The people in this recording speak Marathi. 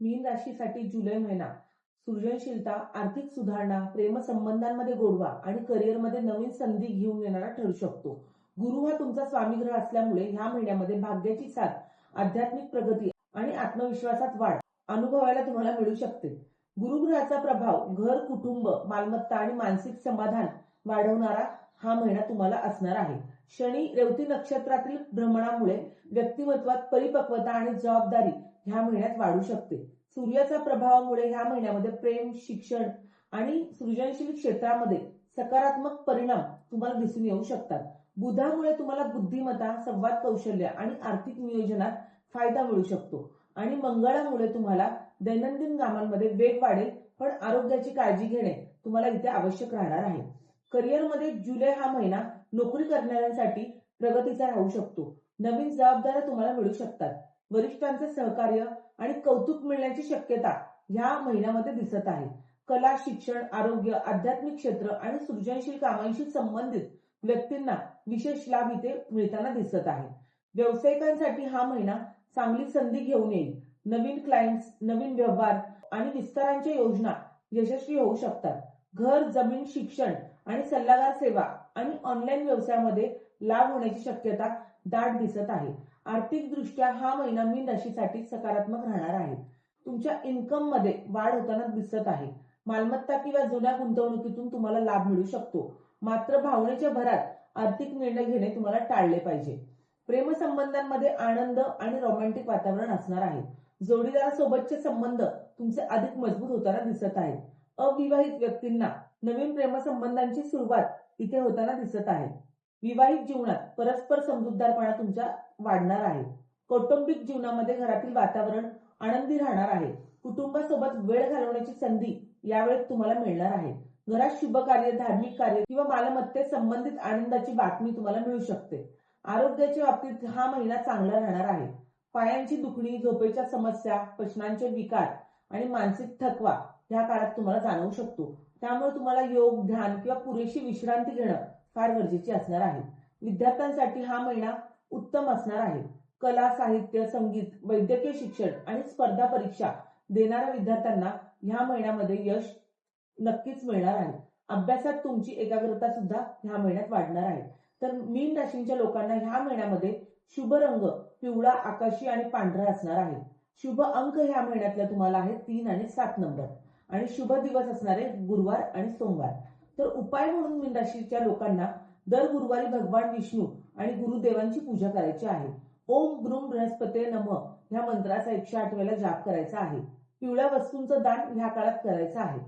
मीन राशीसाठी जुलै महिना सृजनशीलता, आर्थिक सुधारणा, प्रेमसंबंधांमध्ये गोडवा आणि करिअरमध्ये नवीन संधी घेऊन येणारा ठरू शकतो. गुरु हा तुमचा स्वामी ग्रह असल्यामुळे ह्या महिन्यामध्ये भाग्याची साथ, आध्यात्मिक प्रगती आणि आत्मविश्वासात वाढ अनुभवायला तुम्हाला मिळू शकते. गुरुग्रहाचा प्रभाव घर, कुटुंब, मालमत्ता आणि मानसिक समाधान वाढवणारा हा महिना तुम्हाला असणार आहे. शनी रेवती नक्षत्रातील भ्रमणामुळे व्यक्तिमत्वात परिपक्वता आणि जबाबदारी ह्या महिन्यात वाढू शकते. सूर्याच्या प्रभावामुळे ह्या महिन्यामध्ये प्रेम, शिक्षण आणि सृजनशील क्षेत्रामध्ये सकारात्मक परिणाम तुम्हाला दिसून येऊ शकतात. बुधामुळे तुम्हाला बुद्धिमत्ता, संवाद कौशल्य आणि आर्थिक नियोजनात फायदा मिळू शकतो आणि मंगळामुळे तुम्हाला दैनंदिन कामांमध्ये वेग वाढेल, पण आरोग्याची काळजी घेणे तुम्हाला इथे आवश्यक राहणार आहे. करिअरमध्ये जुलै हा महिना नोकरी करणाऱ्यांसाठी प्रगतीचा राहू शकतो. नवीन जबाबदाऱ्या तुम्हाला मिळू शकतात. वरिष्ठांचे सहकार्य आणि कौतुक मिळण्याची शक्यता ह्या महिन्यामध्ये दिसत आहे. कला, शिक्षण, आरोग्य, आध्यात्मिक क्षेत्र आणि सृजनशील कामांशी संबंधित व्यक्तींना विशेष लाभ इथे मिळताना दिसत आहे. व्यावसायिकांसाठी हा महिना चांगली संधी घेऊन येईल. नवीन क्लायंट्स, नवीन व्यवहार आणि विस्तारांच्या योजना यशस्वी होऊ शकतात. घर, जमीन, शिक्षण आणि सल्लागार सेवा आणि ऑनलाईन व्यवसायामध्ये लाभ होण्याची शक्यता दाट दिसत आहे. आर्थिक दृष्ट्या हा महिना मीन राशीसाठी सकारात्मक राहणार आहे. तुमच्या इन्कम मध्ये वाढ होताना दिसत आहे. मालमत्ता किंवा जुन्या गुंतवणुकीतून तुम्हाला लाभ मिळू शकतो. मात्र भावनेच्या भरात आर्थिक निर्णय घेणे तुम्हाला टाळले पाहिजे. प्रेमसंबंधांमध्ये आनंद आणि रोमॅन्टिक वातावरण असणार आहे. जोडीदारासोबतचे संबंध तुमचे अधिक मजबूत होताना दिसत आहेत. अविवाहित व्यक्तींना नवीन प्रेमसंबंधांची सुरुवात इथे होताना दिसत आहे. विवाहित जीवनात परस्पर समजूतदारपणा तुमच्या वाढणार आहे. कौटुंबिक जीवनामध्ये घरातील वातावरण आनंदी राहणार आहे. कुटुंबासोबत वेळ घालवण्याची संधी यावेळी तुम्हाला मिळणार आहे. घरात शुभ कार्य, धार्मिक कार्य किंवा मालमत्ते संबंधित आनंदाची बातमी तुम्हाला मिळू शकते. आरोग्याच्या बाबतीत हा महिना चांगला राहणार आहे. पायांची दुखणी, झोपेच्या समस्या, पचनाचे विकार आणि मानसिक थकवा ह्या काळात तुम्हाला जाणवू शकतो. त्यामुळे तुम्हाला योग, ध्यान किंवा पुरेशी विश्रांती घेणं फार गरजेची असणार आहे. विद्यार्थ्यांसाठी हा महिना उत्तम असणार आहे. कला, साहित्य, संगीत, वैद्यकीय शिक्षण आणि स्पर्धा परीक्षा देणाऱ्या विद्यार्थ्यांना ह्या महिन्यामध्ये यश नक्कीच मिळणार आहे. अभ्यासात तुमची एकाग्रता सुद्धा ह्या महिन्यात वाढणार आहे. तर मीन राशीच्या लोकांना ह्या महिन्यामध्ये शुभ रंग पिवळा, आकाशी आणि पांढरा असणार आहे. शुभ अंक ह्या महिन्यातल्या तुम्हाला आहे 3 आणि 7 नंबर आणि शुभ दिवस असणारे गुरुवार आणि सोमवार. तर उपाय म्हणून मीन राशीच्या लोकांना दर गुरुवारी भगवान विष्णू आणि गुरुदेवांची पूजा करायची आहे. ओम ग्रुम बृहस्पते नमः ह्या मंत्राचा 108 वेळा जाप करायचा आहे. पिवळ्या वस्तूंचं दान ह्या काळात करायचं आहे.